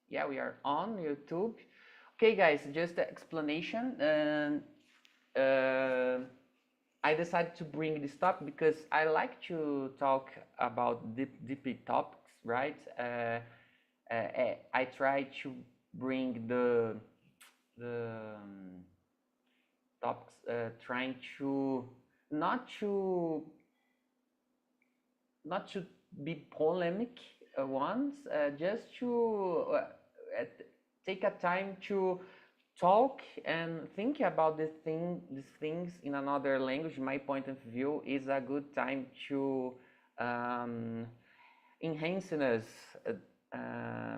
Yeah, we are on YouTube. Okay, guys, just an explanation. I decided to bring this topic because I like to talk about deep topics, right? I try to bring the topics, trying to not to not to be polemic ones, just to take a time to talk and think about these things in another language. My point of view is a good time to um, enhance us,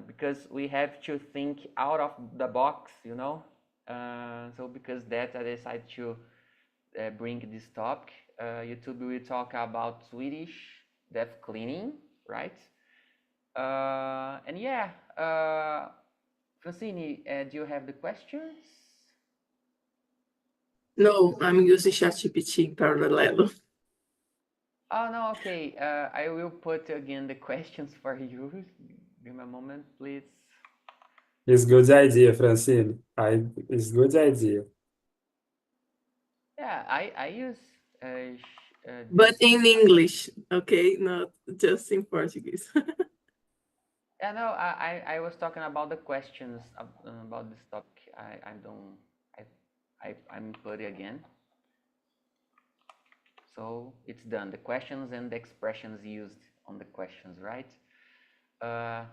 because we have to think out of the box, you know. So because that, I decided to bring this topic. YouTube will talk about Swedish death cleaning, right? And yeah, Francine, do you have the questions? No, I'm using ChatGPT parallel. Oh no, okay. I will put again the questions for you. Give me a moment, please. It's good idea, Francine. It's good idea. Yeah, I use But this. in English, okay, not just in Portuguese. Yeah, no, I was talking about the questions about this topic. I don't I'm putting again. So it's done. The questions and the expressions used on the questions, right? Uh,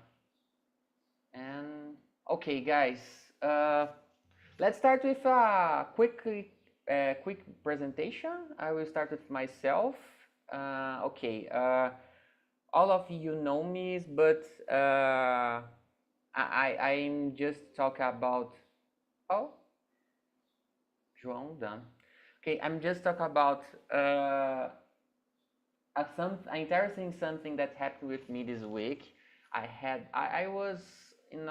and okay, guys, let's start with a quick presentation. I will start with myself. Okay, all of you know me, but I'm just talking about. Oh, João done. Okay, I'm just talking about interesting something that happened with me this week. I was in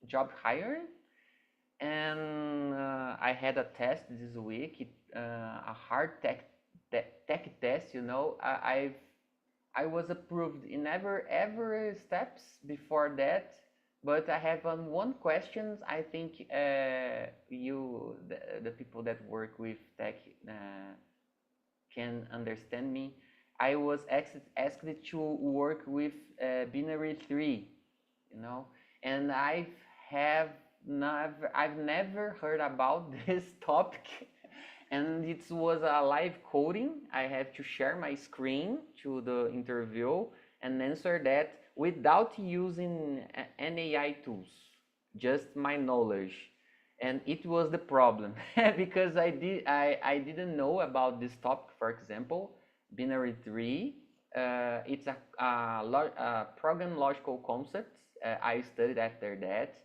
job hiring, and I had a test this week. A hard tech test. You know, I was approved in every steps before that, but I have one question. I think the people that work with tech can understand me. I was asked to work with binary 3, you know, and I've never heard about this topic, and it was a live coding. I have to share my screen to the interview and answer that without using any AI tools, just my knowledge. And it was the problem because I didn't know about this topic. For example, binary 3, it's a program logical concepts. I studied after that,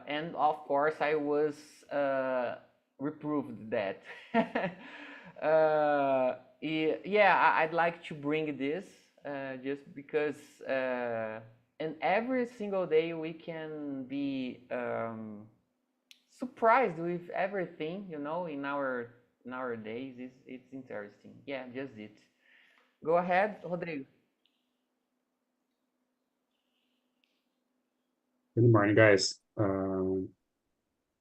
and of course I was reproved that. Yeah, I'd like to bring this just because and every single day we can be surprised with everything, you know, in our days. It's interesting. Yeah, just it. Go ahead, Rodrigo. Good morning, guys. I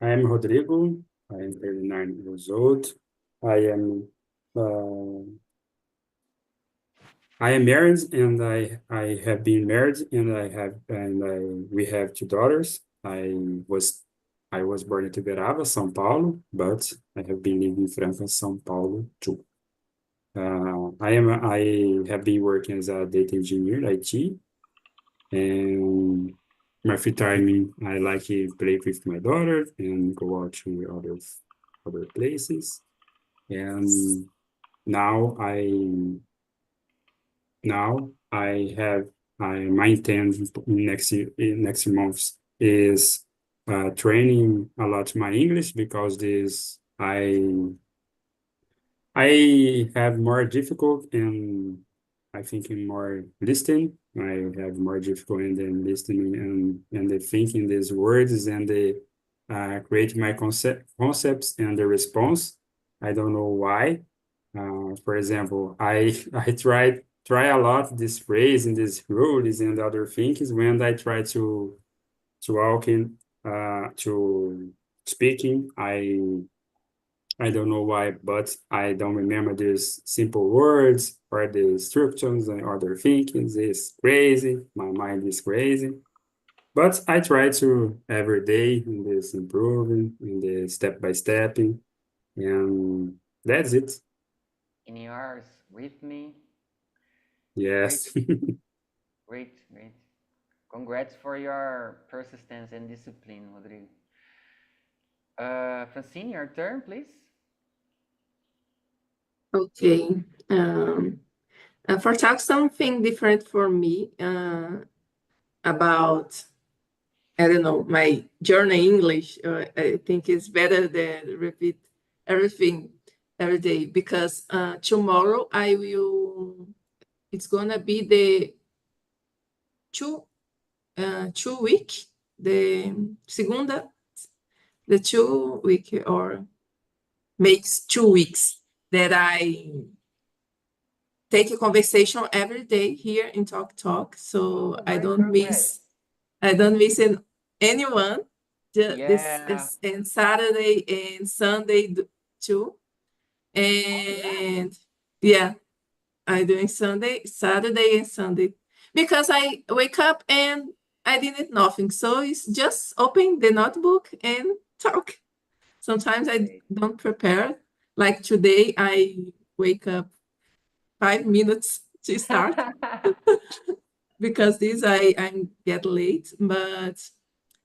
am Rodrigo. I am 39 years old. I am uh, I am married, and I have been married, and we have two daughters. Was I was born in Tiberaba, São Paulo, but I have been living in Franca, São Paulo too. I have been working as a data engineer, IT, and my free time I like to play with my daughter and go out to other places. And now I now I have my intent next month is training a lot my English because this I have more difficult in I think in more listening. I have more difficult in the listening and the thinking these words and the create my concepts and the response. I don't know why. For example, I I tried try a lot this phrase and these rules and other things when I try to walking to speaking. I don't know why, but I don't remember these simple words or the instructions and other thinkings. It's crazy. My mind is crazy. But I try to every day in this improving, in the step by step, and that's it. In yours, with me. Great, Yes. great, great. Congrats for your persistence and discipline, Rodrigo. Francine, your turn, please. Okay. For talk something different for me about, I don't know, my journey English. I think it's better than repeat everything every day because tomorrow it's gonna be the two, 2 week, the segunda, the 2 week or makes 2 weeks that I take a conversation every day here in Talk. So Oh, I very don't progress. miss anyone. This Yeah. is and Saturday and Sunday too. Oh, yeah. And yeah, I doing Saturday and Sunday because I wake up and I didn't nothing. So it's just open the notebook and talk. Sometimes I Great. don't prepare. Like today, I wake up 5 minutes to start because I get late. But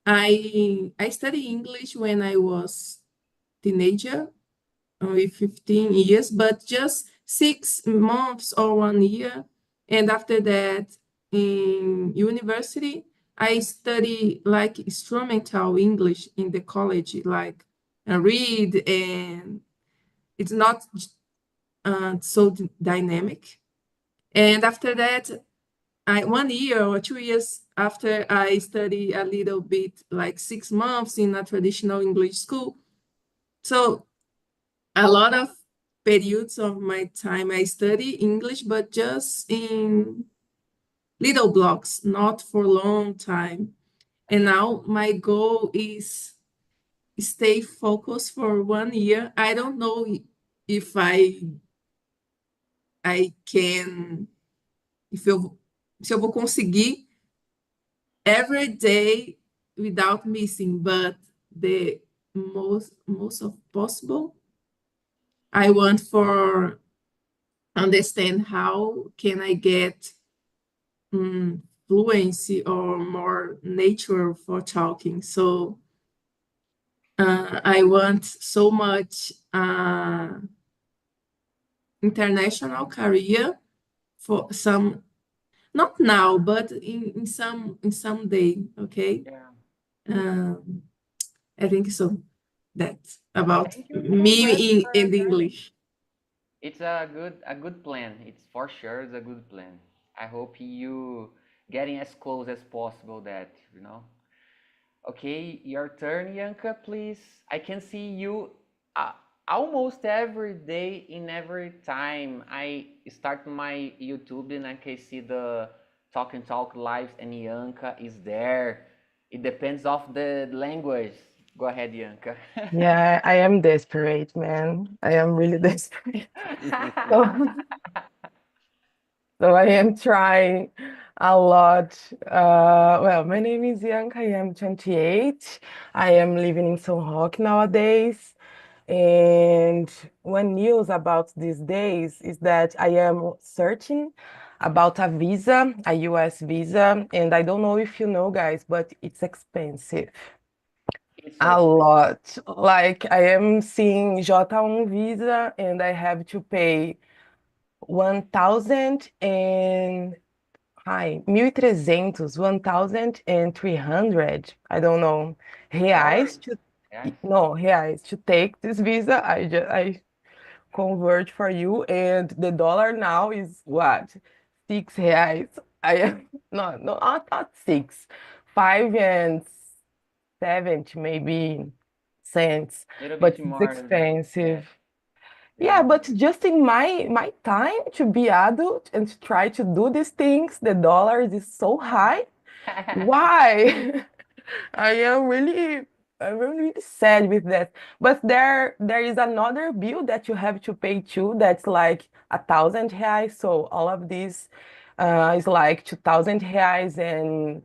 I study English when I was teenager, with 15 years, but just 6 months or 1 year. And after that, in university, I study like instrumental English in the college, like read, and it's not so dynamic. And after that, 1 year or 2 years after, I study a little bit, like 6 months in a traditional English school. So a lot of periods of my time I study English, but just in little blocks, not for a long time. And now my goal is stay focused for 1 year. I don't know if I can, if eu, se eu vou conseguir every day without missing, but the most of possible, I want for understand how can I get fluency or more nature for talking. So I want so much international career for some, not now, but in some day. Okay, Yeah. um, I think so. That's about Thank you. me Congrats for your in journey. English. It's a good plan. It's for sure it's a good plan. I hope you getting as close as possible that, you know. Okay, your turn, Yanka, please. I can see you uh, almost every day in every time I start my YouTube and I can see the Talk and Talk live and Yanka is there. It depends of the language. Go ahead, Yanka. Yeah, I am desperate, man. I am really desperate. So, so I am trying a lot. Well, my name is Bianca. I am 28. I am living in São Roque nowadays. And one news about these days is that I am searching about a visa, a US visa, and I don't know if you know, guys, but it's expensive. It's so A expensive. lot. Like I am seeing J1 visa and I have to pay 1,000 and hi, 1.300, 1,300, I don't know, reais Dollars? to Yes. no, reais to take this visa. I convert for you and the dollar now is what? 6 reais. I am no, not six, 5 and 70 maybe cents, Little but bit it's more than that. Yes. expensive. Yeah, but just in my time to be adult and to try to do these things, the dollars is so high. Why? I am really, I'm really sad with that. But there is another bill that you have to pay too. That's like 1,000 reais. So all of this is like 2,000 reais and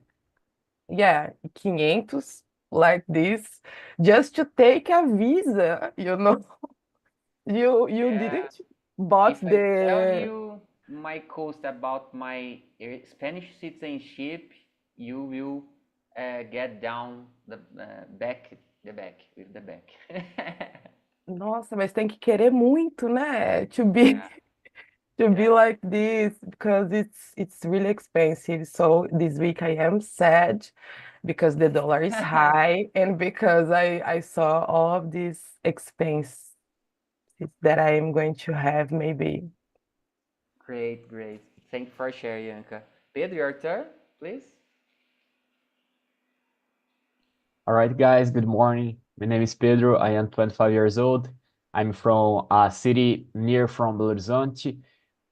yeah, 500 like this, just to take a visa. You Yeah. didn't bought If I tell the you my cost about my Spanish citizenship, you will get down the back with the back. Nossa, mas tem que querer muito, né? To be Yeah, to be yeah. like this because it's really expensive. So this week I am sad because the dollar is high and because I saw all of these expenses that I am going to have maybe. Great, great. Thank you for sharing, Yanka. Pedro, your turn, please. All right, guys, good morning. My name is Pedro. I am 25 years old. I'm from a city near from Belo Horizonte.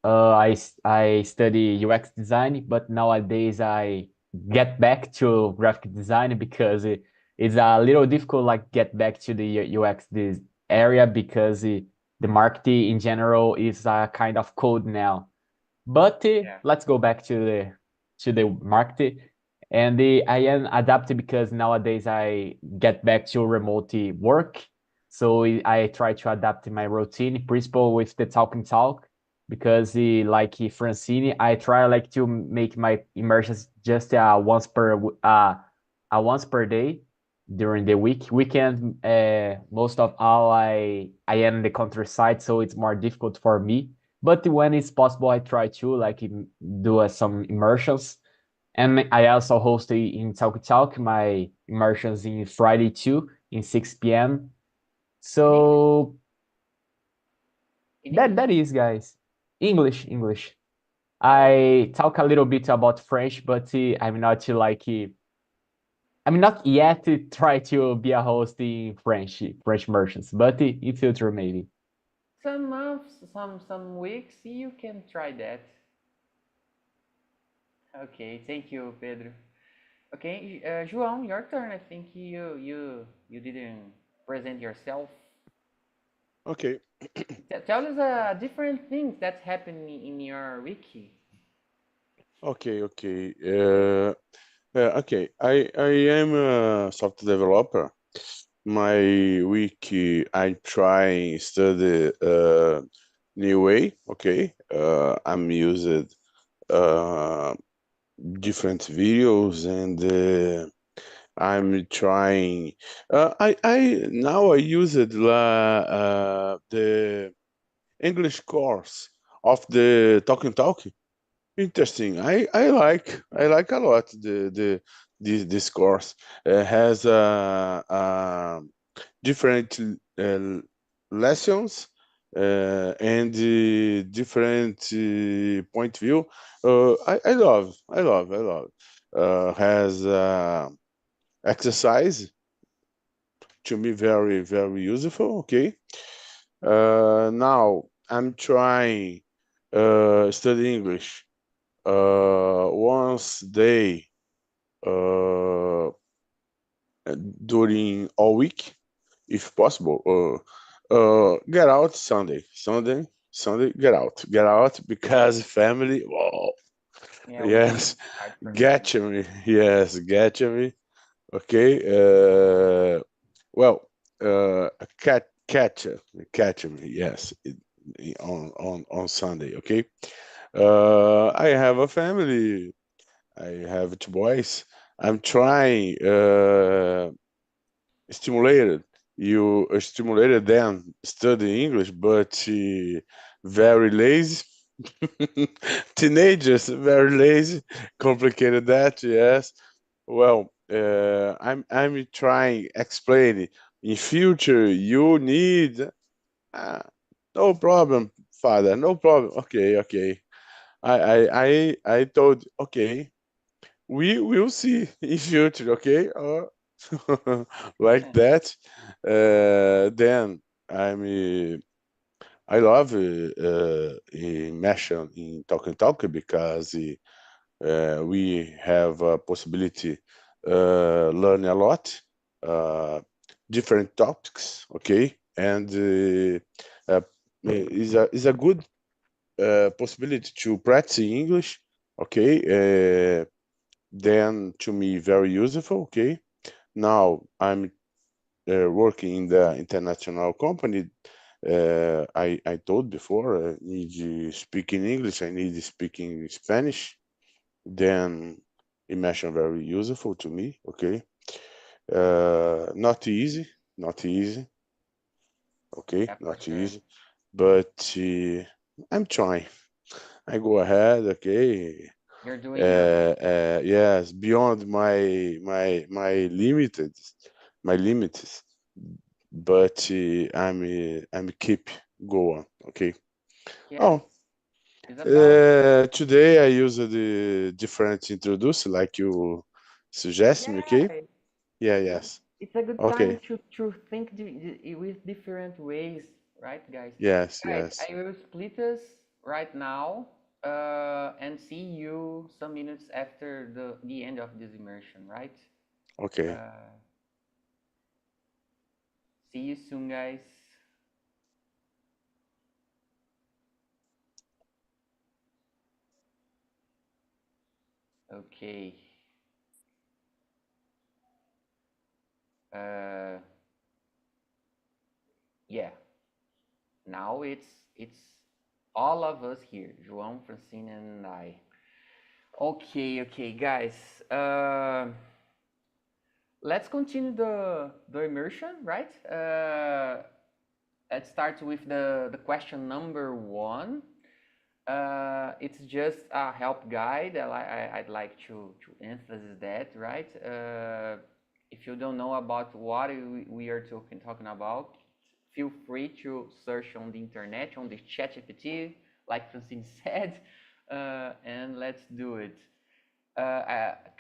I study UX design, but nowadays I get back to graphic design because it's a little difficult, like get back to the UX this area because the marketing in general is kind of cold now. But Yeah. let's go back to the market. And I am adapted because nowadays I get back to remote work. So I try to adapt my routine, principle with the talk because like Francine, I try like to make my immersions just once per day during the weekend. Most of all I am in the countryside, so it's more difficult for me, but when it's possible I try to like do some immersions. And I also host in Talk my immersions in Friday too in 6 p.m. In English? So In that English? that is, guys, English. Oh, I talk a little bit about French, but I'm not yet to try to be a host in French immersions, but in future maybe. some months, some weeks, you can try that. Okay, thank you, Pedro. Okay, João, your turn. I think you didn't present yourself. Okay, Tell us different things that happened in your wiki. okay. Okay. I am a software developer. My wiki, I try study new way. Okay. I'm using uh different videos and I'm trying. I now I use it the English course of the Talk. Interesting. I like a lot this course. Has different lessons and different point view. I love. Has exercise to me very useful. Okay. Now I'm trying study English once day uh, during all week, if possible. Get out Sunday. Get out because family. Whoa, Yeah, weekend yes, is hard for me too. get me. Yes, get me. Okay. Well, catch me. Yes, on Sunday. Okay. I have a family. I have two boys. I'm trying stimulated. You stimulated them study English, but very lazy. Teenagers very lazy. Complicated that, yes. Well, I'm trying explain it. In future you need uh, no problem, father. No problem. Okay. I told okay we will see in future, okay? Like that. Then I'm I love immersion in talk because we have a possibility learn a lot, different topics, okay, and is a good possibility to practice English, okay. Then to me very useful, okay. Now I'm working in the international company. I told before I need to speak in English, I need to speak in Spanish. Then immersion very useful to me, okay. Not easy, not easy, okay, Yeah, for not sure. easy, but I'm trying. I go ahead, okay. You're doing your best. Yes, beyond my limited, my limits, but I'm keep going, okay. Yeah, Oh, it's about today I use the different introduce like you suggest me, okay? yeah. Yeah, It's yes. it's a good time Okay. to think with different ways, right, guys? Yes, Guys, yes. I will split us right now, and see you some minutes after the end of this immersion, right? Okay. Uh, See you soon, guys. Okay. Uh, yeah. Now it's all of us here, João, Francine, and I. Okay, guys. Let's continue the immersion, right? Let's start with the question number 1. It's just a help guide. I'd like to emphasize that, right? If you don't know about what we are talking about, feel free to search on the internet, on the ChatGPT, like Francine said, and let's do it.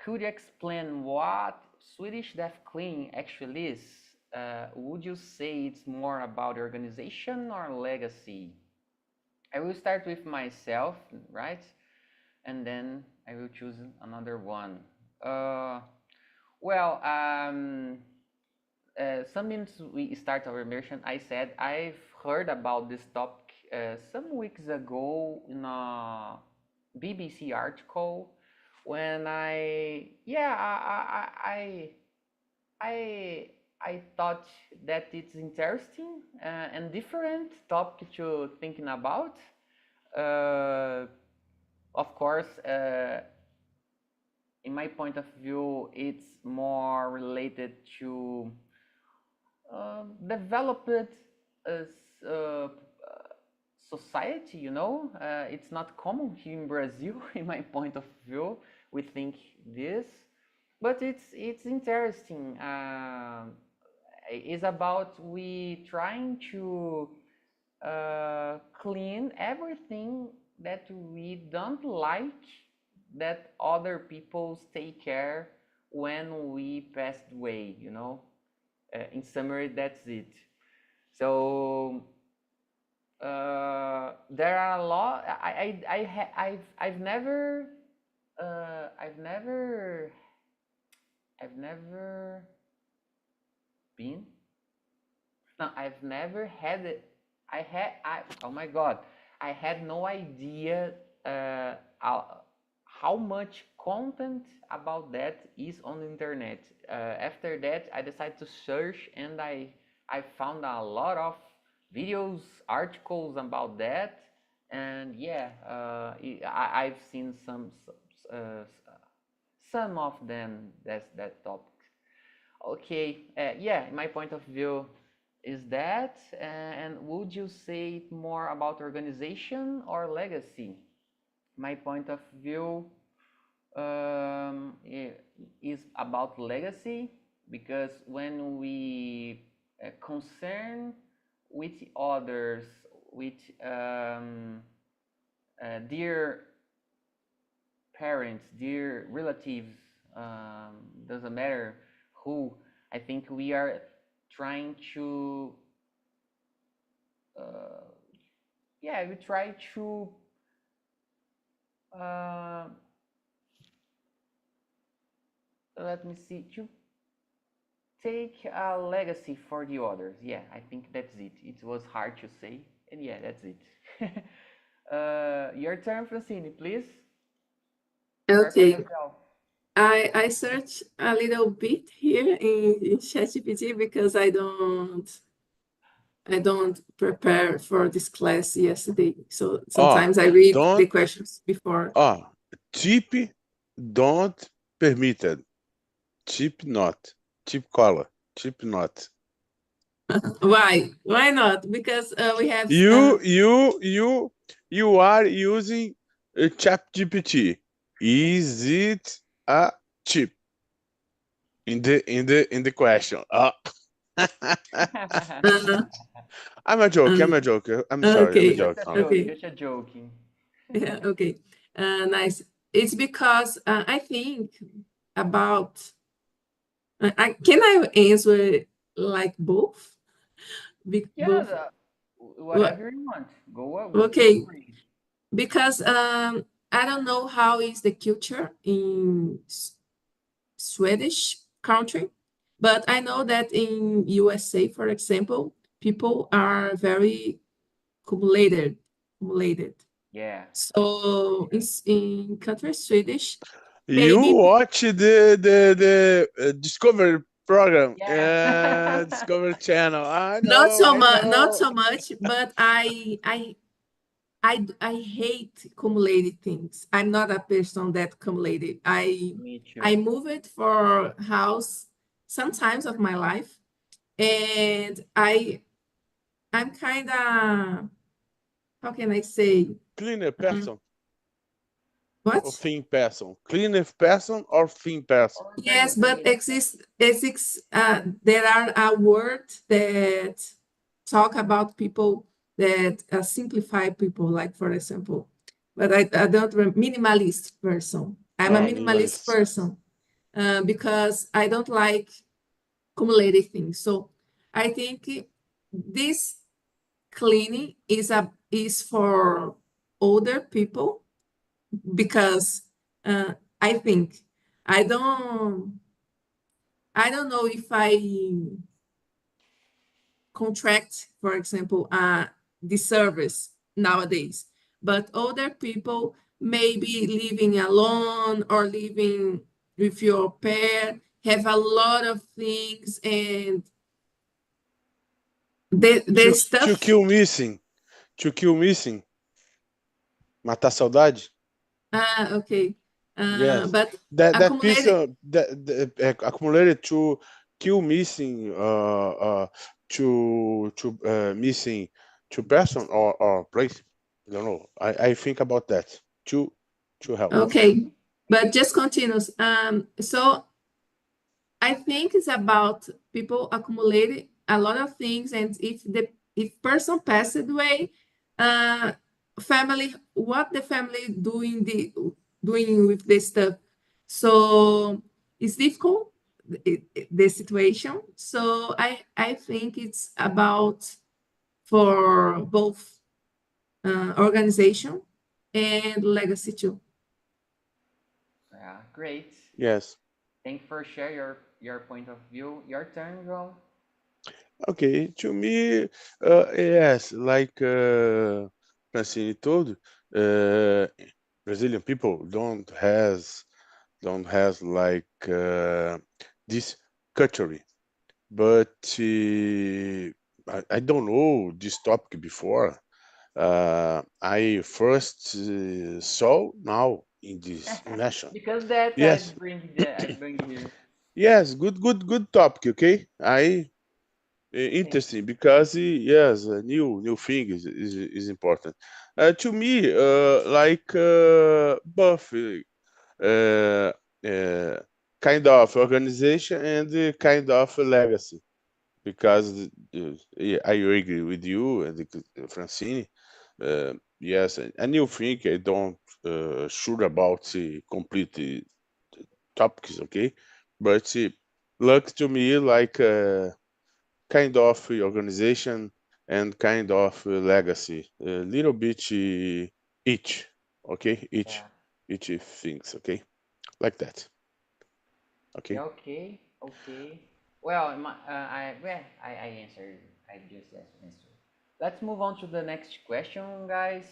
Could you explain what Swedish Deaf Clean actually is? Would you say it's more about organization or legacy? I will start with myself, right? And then I will choose another one. Well, some minutes we start our immersion, I said I've heard about this topic some weeks ago in a BBC article when I thought that it's interesting and different topic to thinking about. Uh, of course, in my point of view, it's more related to developed uh, society, you know. It's not common here in Brazil, in my point of view. We think this, but it's interesting. It's about we trying to clean everything that we don't like that other people take care when we passed away, you know. In summary, that's it. So there are a lot. I've never been. No, I've never had it. Oh my God, I had no idea how much content about that is on the internet. After that, I decided to search, and I found a lot of videos, articles about that, and yeah, I've seen uh, some of them. That's that topic. Okay, yeah, my point of view is that, and would you say it more about organization or legacy? My point of view is about legacy, because when we concern with others, with dear parents, dear relatives, doesn't matter who, I think we are trying to yeah, we try to uh, let me see, to take a legacy for the others. Yeah, I think that's it. It was hard to say, and yeah, that's it. Your turn, Francine, please. Prepare Okay. yourself. I search a little bit here in ChatGPT because I don't prepare for this class yesterday. So sometimes I read the Don't. questions before. Tip don't permitted. Tip not. Tip color. Tip not. Why? Why not? Because we have You are using a ChatGPT. Is it a chip? In the question. uh, I'm a joke. I'm um, a joke. I'm sorry. I'm a okay, joke. Just a joke, okay, just a joking. yeah, okay. Nice. It's because I think about can I answer like both? Yeah, Both. whatever you want. Go feel Okay, free. because I don't know how is the culture in Swedish country, but I know that in USA, for example, people are very accumulated. Yeah. So in country Swedish, You maybe watch the Discovery program, Yeah. Discovery Channel. I not know. so I much, not know. so much, but I hate accumulated things. I'm not a person that accumulated. Me I too. moved for house sometimes of my life, and I'm kind of, how can I say, Cleaner uh, person or what? thin person? Cleaner person or thin person? Yes, but there are a word that talk about people that simplify people, like for example, but I don't minimalist person. I'm a Oh, minimalist minimalist. person because I don't like accumulated things. So I think this cleaning is for older people because I think I don't I don't know if I contract, for example, the service nowadays, but older people maybe living alone or living with your pair have a lot of things and the To stuff. kill missing. To kill missing. Matar saudade. Okay. Yes. But That piece accumulated. accumulated to kill missing to missing to person or place. I don't know. I think about that. To help. Okay, but just continues. So I think it's about people accumulating a lot of things, and if person passed away, uh, family, what the family doing with this stuff. So it's difficult the situation. So I think it's about for both organization and legacy too. Yeah, great. Yes. Thank you for share your point of view. Your turn, João. Okay. To me, yes, like Francine told, Brazilian people don't has like this culture. But I don't know this topic before. I first saw now in this immersion. Because that Yes, I bring here. yes, good topic. Okay, Thank interesting you. because yes, a new thing is important. To me, like both uh, uh, kind of organization and kind of legacy because yeah, I agree with you and Francine. Yes, a new thing I don't sure about the complete topics, okay? But look to me like kind of organization and kind of legacy, a little bit each, okay, each things, okay, like that, okay. Yeah, okay, okay. Well, I answered. I just answered. Let's move on to the next question, guys.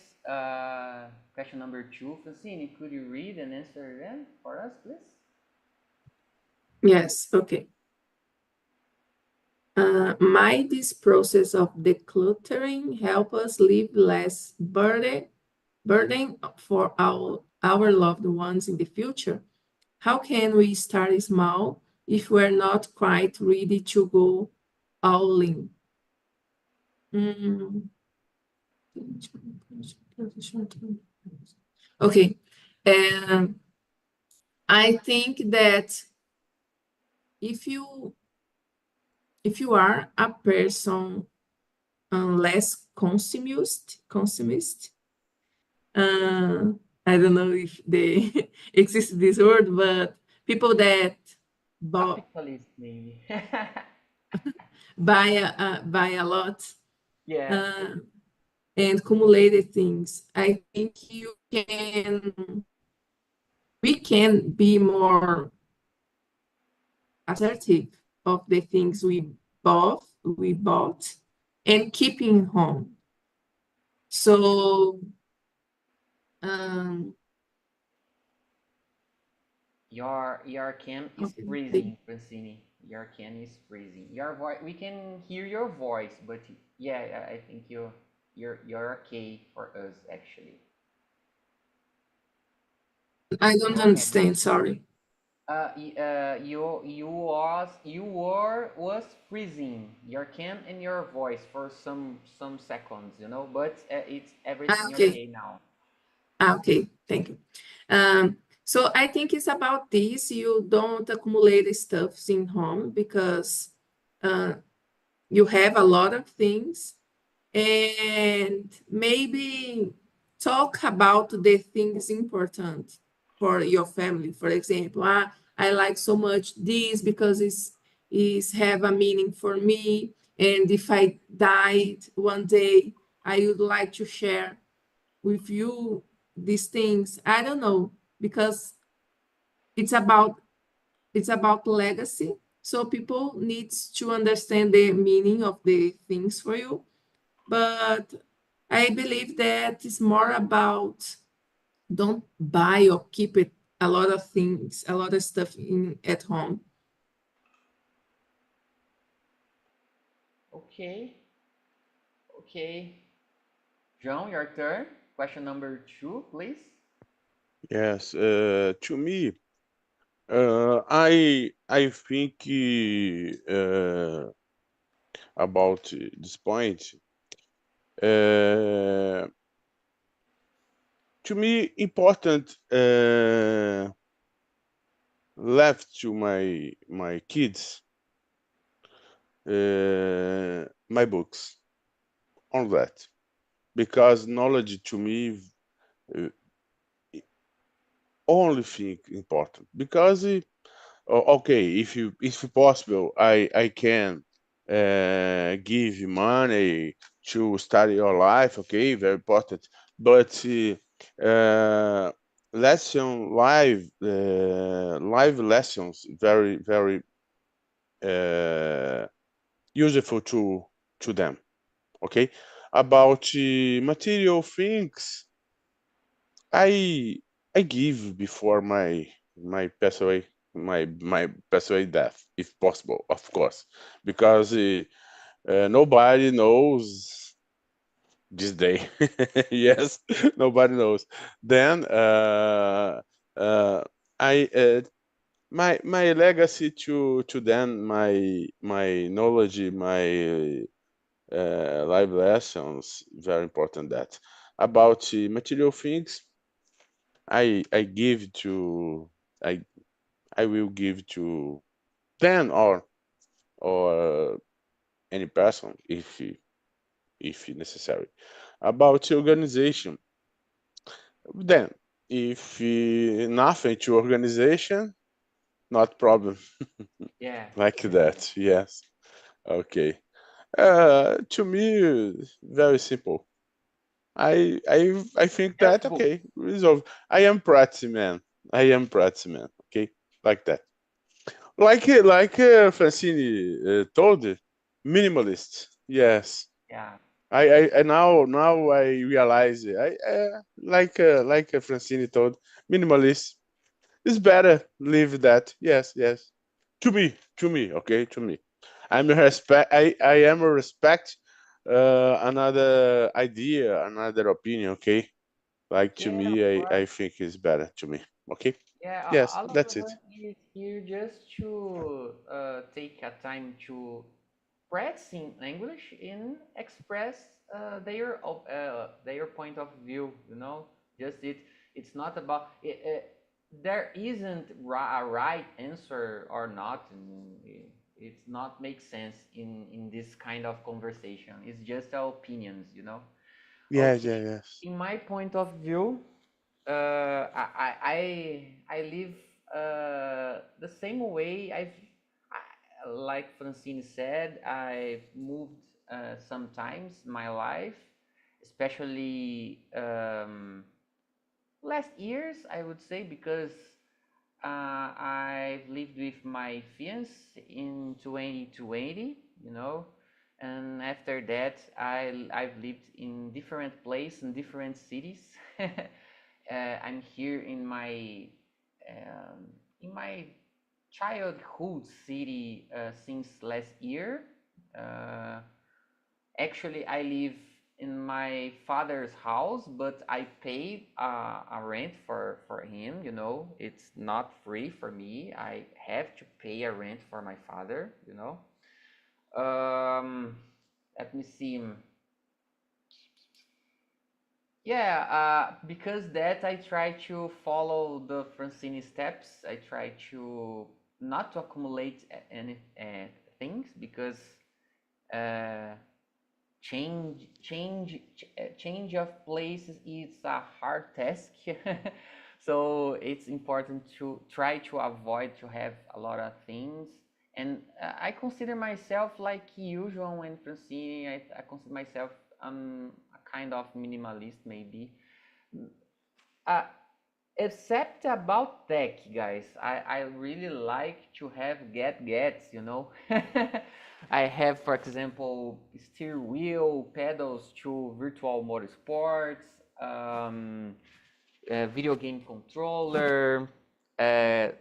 Question number 2. Francine, could you read and answer them for us, please? Yes, okay. Might this process of decluttering help us live less burden for our loved ones in the future? How can we start small if we're not quite ready to go all in? Mm. Okay. I think that if you are a person less consumist, I don't know if they exists this word, but people that Capitalist, maybe. buy a lot Yeah. and accumulated things. I think we can be more assertive of the things we bought and keeping home. So Your can is okay, freezing, Francini. Your can is freezing. Your voice, we can hear your voice, but yeah, I think you're okay for us actually. I don't Go ahead. understand, sorry. You was freezing your can and your voice for some seconds, but it's everything Okay. okay now. Okay, thank you. So I think it's about this. You don't accumulate stuff in home because you have a lot of things, and maybe talk about the things important for your family. For example, I like so much this because it's have a meaning for me, and if I died one day, I would like to share with you these things. I don't know, because it's about legacy. So people needs to understand the meaning of the things for you. But I believe that it's more about don't buy or keep it a lot of things, a lot of stuff at home. Okay, okay. John, your turn. Question number 2, please. Yes, to me, I think about this point. To me, important left to my kids my books on that, because knowledge to me uh, only thing important, because okay, if possible, I can give money to study your life, okay, very important, but lesson live lessons very very useful to them, okay. About material things, I I give before my pass away, my pass away death, if possible, of course, because nobody knows this day. Yes, nobody knows. Then I my legacy to them, my knowledge, my live lessons, very important. That about material things, I give to I I will give to them, or any person if necessary. About organization, then if nothing to organization, not problem. Yeah, Like yeah, yeah. that, yes. Okay. To me, very simple. I think Just that go. okay, resolve. I am pretty man. I am pretty man. Okay, like that. Like Francine told, minimalist. Yes. Yeah. I now I realize it. I like Francine told, minimalist is better. Leave that. Yes, yes. To me, okay, to me. I'm a respect. I am a respect. Another idea, another opinion. Okay, like to Yeah, me, of I course. think is better to me. Okay. Yeah, Yes, all of that's us it. are here just to take a time to practicing English and express their point of view. You know, just it's not about there isn't a right answer or not. And it's not make sense in this kind of conversation. It's just our opinions. You know. Yes, Okay, yeah, yes. in my point of view, I live the same way. Like Francine said, I've moved sometimes in my life, especially last years, I would say, because I've lived with my fiance in 2020, you know, and after that, I've lived in different places in different cities. I'm here in my childhood city since last year. Uh, Actually, I live in my father's house, but I pay a rent for him. You know, it's not free for me. I have to pay a rent for my father. You know. Um, Let me see. Yeah, because that I try to follow the Francine steps. I try to not to accumulate any things because uh, change of places is a hard task. So it's important to try to avoid to have a lot of things. And I consider myself like usual and Francine. I consider myself a kind of minimalist maybe. Uh, Except about tech, guys. I really like to have gadgets, you know. I have, for example, steer wheel, pedals to virtual motorsports, video game controller,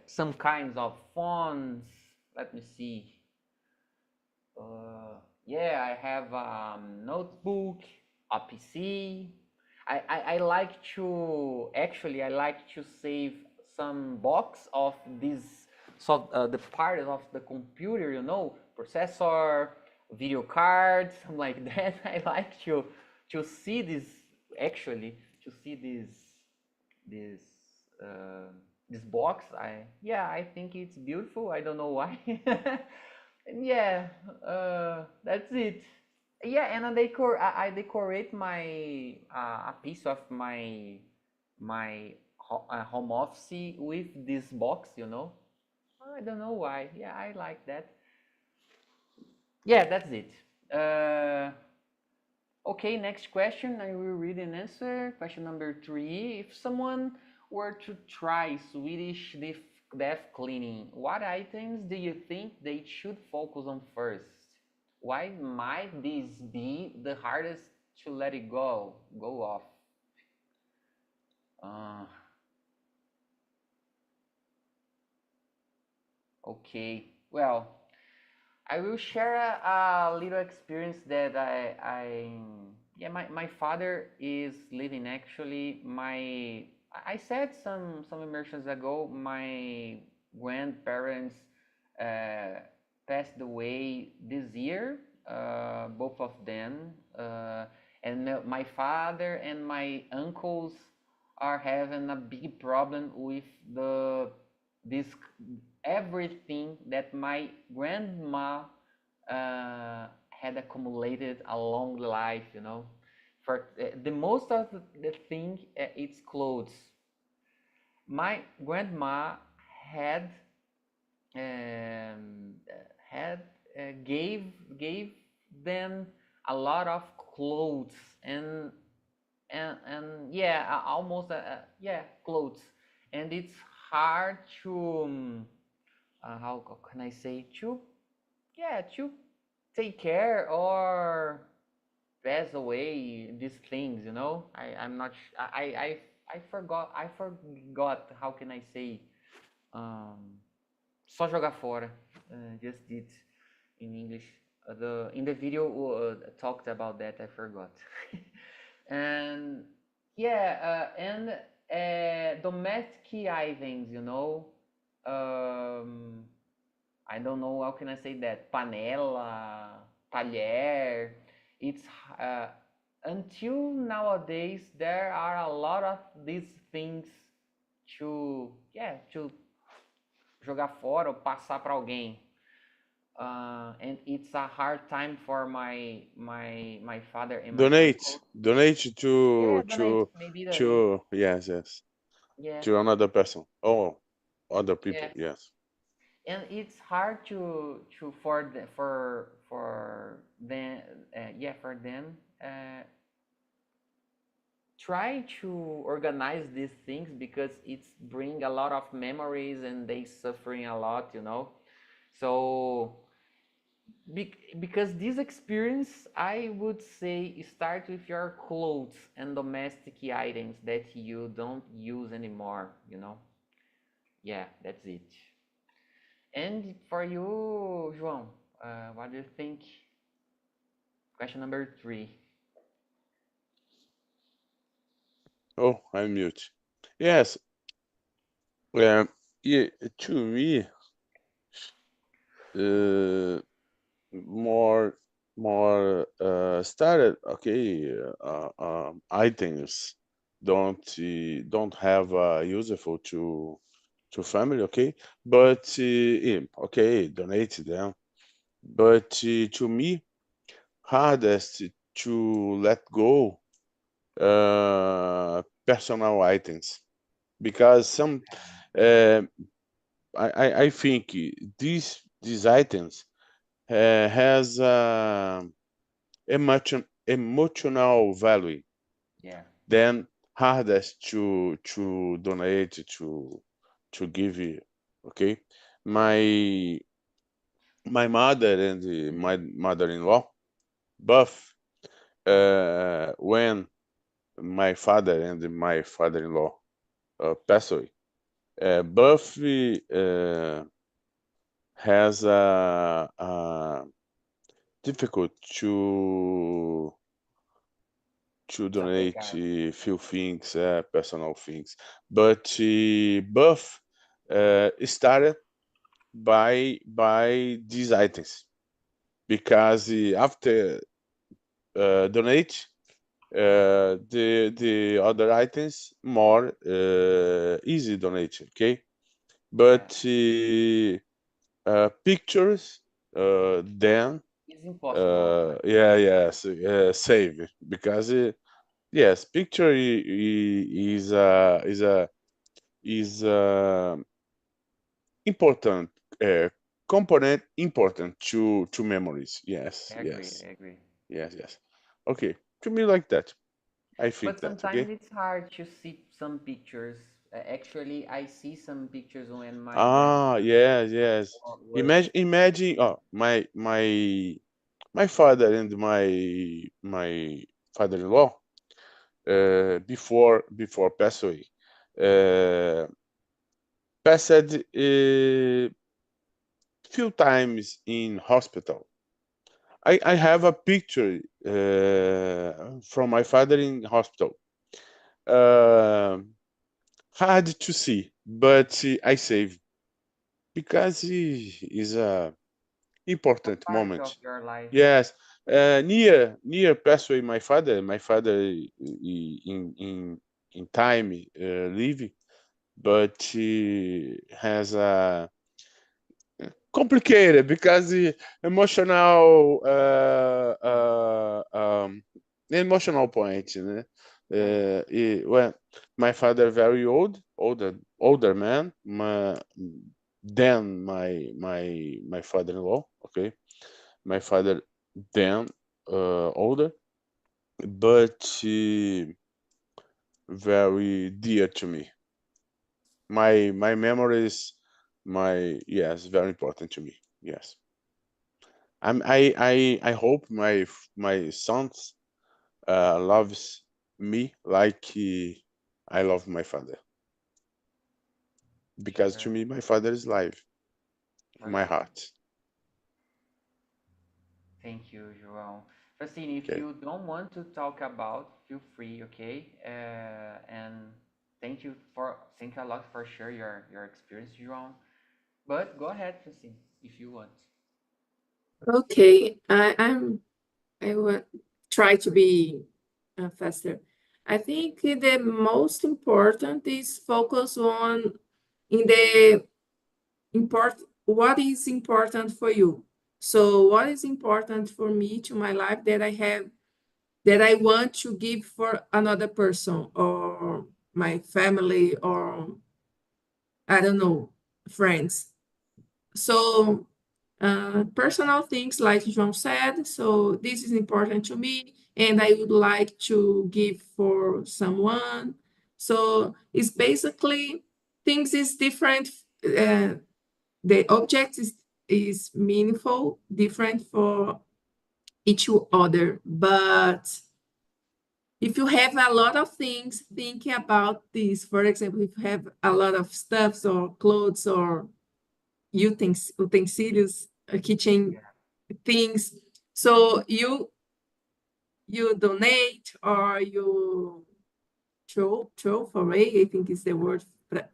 some kinds of phones. Let me see. Yeah, I have a notebook, a PC. I like to actually I like to save some box of this so the part of the computer, you know, processor, video card, something like that. I like to see this actually to see this uh, this box. I think it's beautiful. I don't know why. And yeah, that's it. Yeah, and I decorate my a piece of my home office with this box, you know. I don't know why. Yeah, I like that. Yeah, that's it. Okay, next question. I will read and answer. Question number 3. If someone were to try Swedish deaf cleaning, what items do you think they should focus on first? Why might this be the hardest to let it go off? Uh, okay, well, I will share a little experience that yeah, my father is living actually. I said some immersions ago, my grandparents uh, passed away this year, both of them, and my father and my uncles are having a big problem with the this everything that my grandma had accumulated along life, you know. For the most of the thing, it's clothes. My grandma had um, had gave them a lot of clothes and yeah, almost yeah, clothes, and it's hard to how can I say, to yeah, to take care or pass away these things, you know. I'm not I forgot how can I say, só jogar fora, just did in English. In the video talked about that. I forgot. And yeah, and domestic items, you know. I don't know how can I say that. Panela, talher. It's until nowadays there are a lot of these things to jogar fora ou passar para alguém. And it's a hard time for my father and my Donate uncle. to Donate maybe yes, yeah, to another person. Oh, other people. yeah. Yes. And it's hard to for them for them try to organize these things, because it's bring a lot of memories and they suffering a lot, you know. So because this experience, I would say, start with your clothes and domestic items that you don't use anymore, you know. Yeah, that's it. And for you, João, what do you think? Question number 3. Oh, I'm mute. Yes. Yeah, to me, more started, okay, items don't have useful to family, okay, but okay, donate them, but to me, hardest to let go personal items, because some uh, I think these items has emotional value, Yeah. then hardest to donate to give you. Okay, my mother and my mother-in-law both, when my father and my father-in-law passed away, both has difficult to donate few things, personal things, but both started by these items, because after donate the other items more easy donate, okay, but pictures then It's impossible. yes, save, because yes, picture is important component, important to memories. Yes, I agree, yes, I agree. yes. Okay, to me like that. I think But that. sometimes Okay. it's hard to see some pictures. Actually, I see some pictures when my Ah, grandmother yes. was. Imagine. Oh, my father and my father-in-law, before pass away, uh, passed few times in hospital. I have a picture from my father in hospital. Hard to see, but I save, because he is a A important part of moment. your life. Yes, near passed away my father. My father in time leave, but he has a complicated, because the emotional emotional point, né? Well, my father very older man, than my father-in-law. Okay, my father then older, but very dear to me. My memories, yes, very important to me. Yes. I hope my sons loves me like I love my father, because to Sure. me my father is life in my Okay. heart. Thank you, João. Francine, if Okay. you don't want to talk about, feel free, okay? And thank you a lot for share your experience, João. But go ahead, Francine, if you want. Okay, I will try to be faster. I think the most important is focus on in the what is important for you. So what is important for me to my life that I want to give for another person or my family or I don't know, friends. So personal things like João said, so this is important to me and I would like to give for someone. So it's basically things is different. The object is meaningful, different for each other. But if you have a lot of things thinking about this, for example, if you have a lot of stuffs or clothes or utensils, kitchen Yeah. things, so you donate or you throw away, I think is the word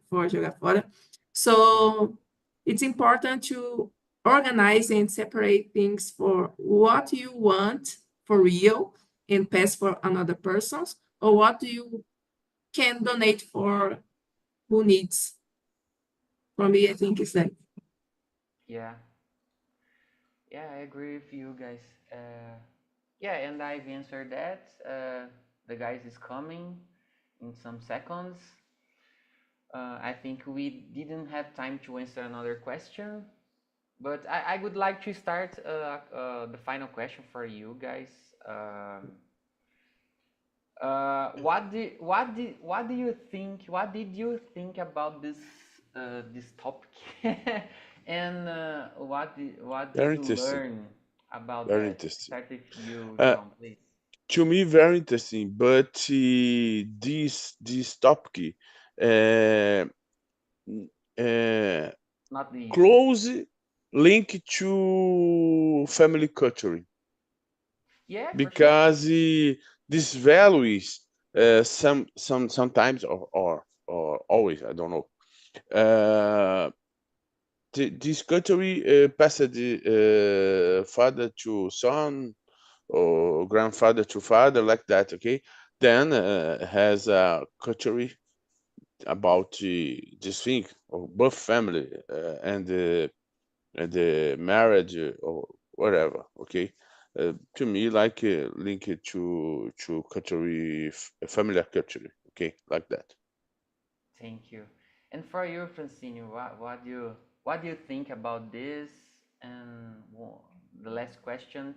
for jogar fora. So it's important to organize and separate things for what you want for real and pass for another person's, or what you can donate for who needs. For me, I think it's that. Yeah. Yeah, I agree with you guys. Yeah, and I've answered that. The guys is coming in some seconds. I think we didn't have time to answer another question, but I would like to start the final question for you guys. What do you think? What did you think about this topic? And what did Very you interesting. learn about Very that? interesting. Start with you, Uh, João, please. to me, very interesting. But this topic, uh, uh, Not the easy. close link to family culture, Yeah, for sure. because these values, sometimes or always, I don't know, this culture passed father to son or grandfather to father, like that. Okay, then has a culture about this thing of both family and the marriage or whatever. Okay, to me, like link it to culture, family culture. Okay, like that. Thank you. And for you, Francine, what do you think about this? And the last question,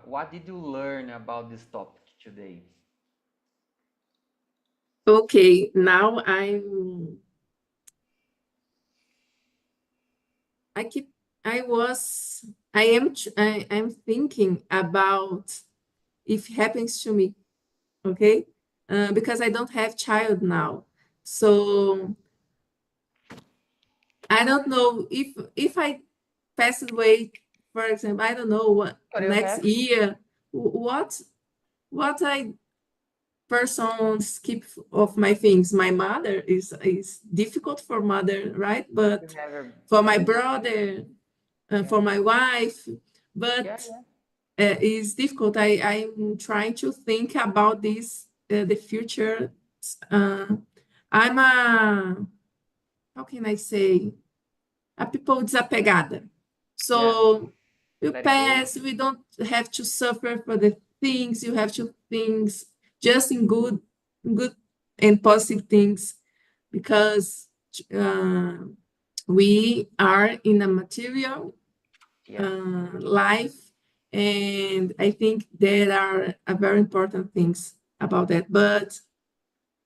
what did you learn about this topic today? Okay, now I'm thinking about if it happens to me, okay? Because I don't have child now. So I don't know if I pass away, for example, I don't know what What do you next have? year, what I persons keep of my things. My mother is difficult for mother, right? You But have a for my baby? brother, Yeah. for my wife, but Yeah, yeah. it's difficult. I'm trying to think about this, the future. Uh, I'm how can I say, a people desapegada. Yeah. So you Let it go. pass, we don't have to suffer for the things, you have to things just in good and positive things, because uh, we are in a material Yeah. life, And I think there are very important things about that. But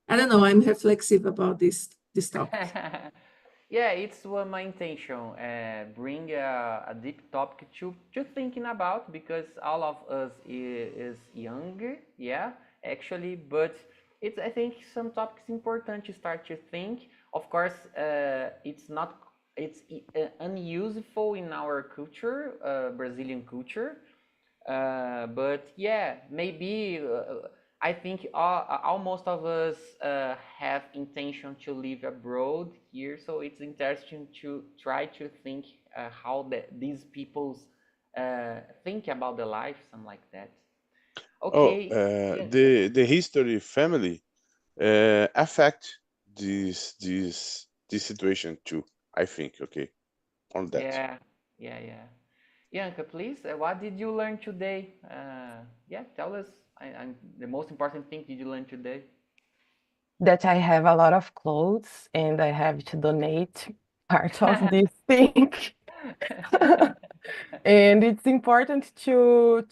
I don't know, I'm reflexive about this topic. Yeah, it's what my intention. Bring a deep topic to thinking about because all of us is younger, yeah, actually. But it's I think some topics important to start to think. Of course, it's not it's unuseful in our culture, Brazilian culture. But yeah, maybe I think almost of us have intention to live abroad here, so it's interesting to try to think how these peoples think about the life, something like that. Oh, Okay, yeah, the history family affect this situation too. I think. Okay, on that. yeah, yeah, yeah. Bianca, please, what did you learn today? Yeah, tell us. The most important thing did you learn today? That I have a lot of clothes and I have to donate part of this thing. And it's important to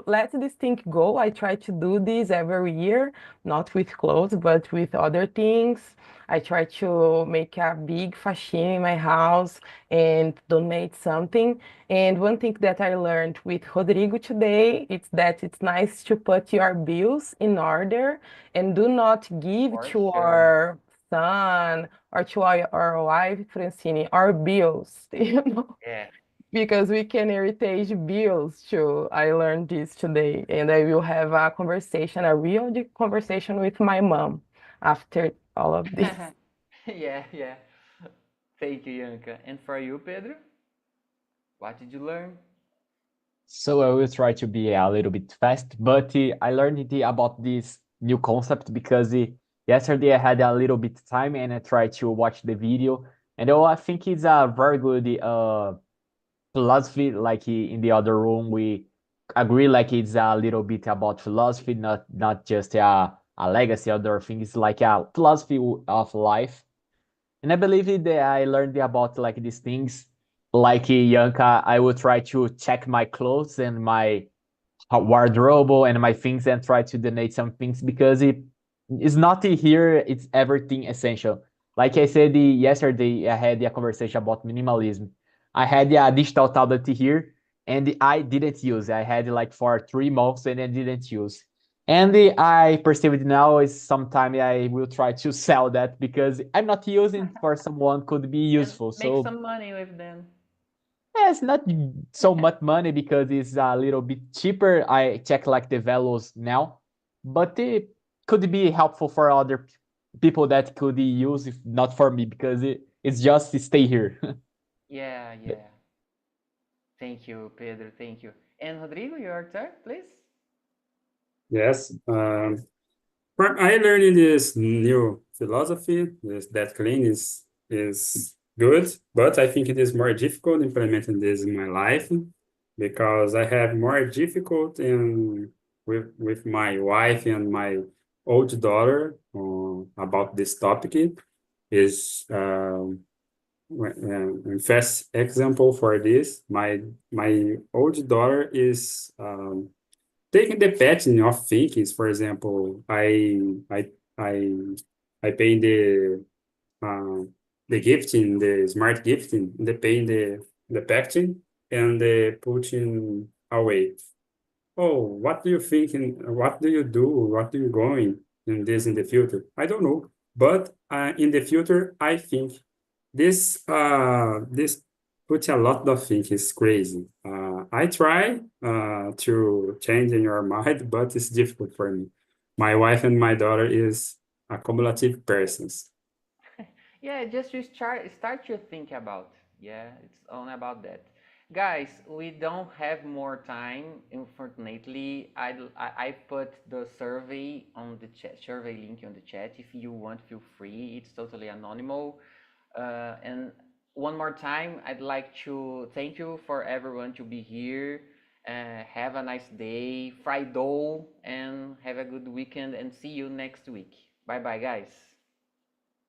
let this thing go. I try to do this every year, not with clothes, but with other things. I try to make a big faxina in my house and donate something. And one thing that I learned with Rodrigo today is that it's nice to put your bills in order and do not give For to sure. our son or to our wife, Francine, our bills, Yeah. because we can heritage bills too. I learned this today, and I will have a conversation, a real deep conversation with my mom after all of this. Yeah, yeah. Thank you, Bianca. And for you, Pedro, what did you learn? So I will try to be a little bit fast, but I learned about this new concept because yesterday I had a little bit time and I tried to watch the video, and I think it's a very good philosophy. Like in the other room, we agree like it's a little bit about philosophy, not just a legacy. Other things like a philosophy of life. And I believe that I learned about like these things. Like Yanka, I will try to check my clothes and my wardrobe and my things and try to donate some things because it is not here, it's everything essential. Like I said yesterday, I had a conversation about minimalism. I had a digital tablet here and I didn't use. I had like for 3 months and I didn't use. And I perceived now is sometime I will try to sell that because I'm not using for someone could be And useful. make So some money with them. yeah, it's not so much money because it's a little bit cheaper. I check like the values now, but it could be helpful for other people that could use if not for me because it's just to stay here. Yeah, yeah. Thank you, Pedro. Thank you. And Rodrigo, your turn, please. Yes. I learned this new philosophy, that clean is good, but I think it is more difficult implementing this in my life because I have more difficult in with my wife and my old daughter about this topic. Is first example for this, my old daughter is taking the pattern of thinkings. For example, I I pay uh, the gifting, the smart gifting, the paying the packaging and the putting away. Oh, what do you think and what do you do? What do you going in this in the future? I don't know. But in the future, I think this puts a lot of things is crazy. I try to change in your mind, but it's difficult for me. My wife and my daughter is accumulative persons. Yeah, just to start to think about. Yeah, it's all about that. Guys, we don't have more time. Unfortunately, I put the survey on the chat, survey link on the chat. If you want, feel free. It's totally anonymous. And one more time, I'd like to thank you for everyone to be here. Have a nice day, Friday, and have a good weekend. And see you next week. Bye bye, guys.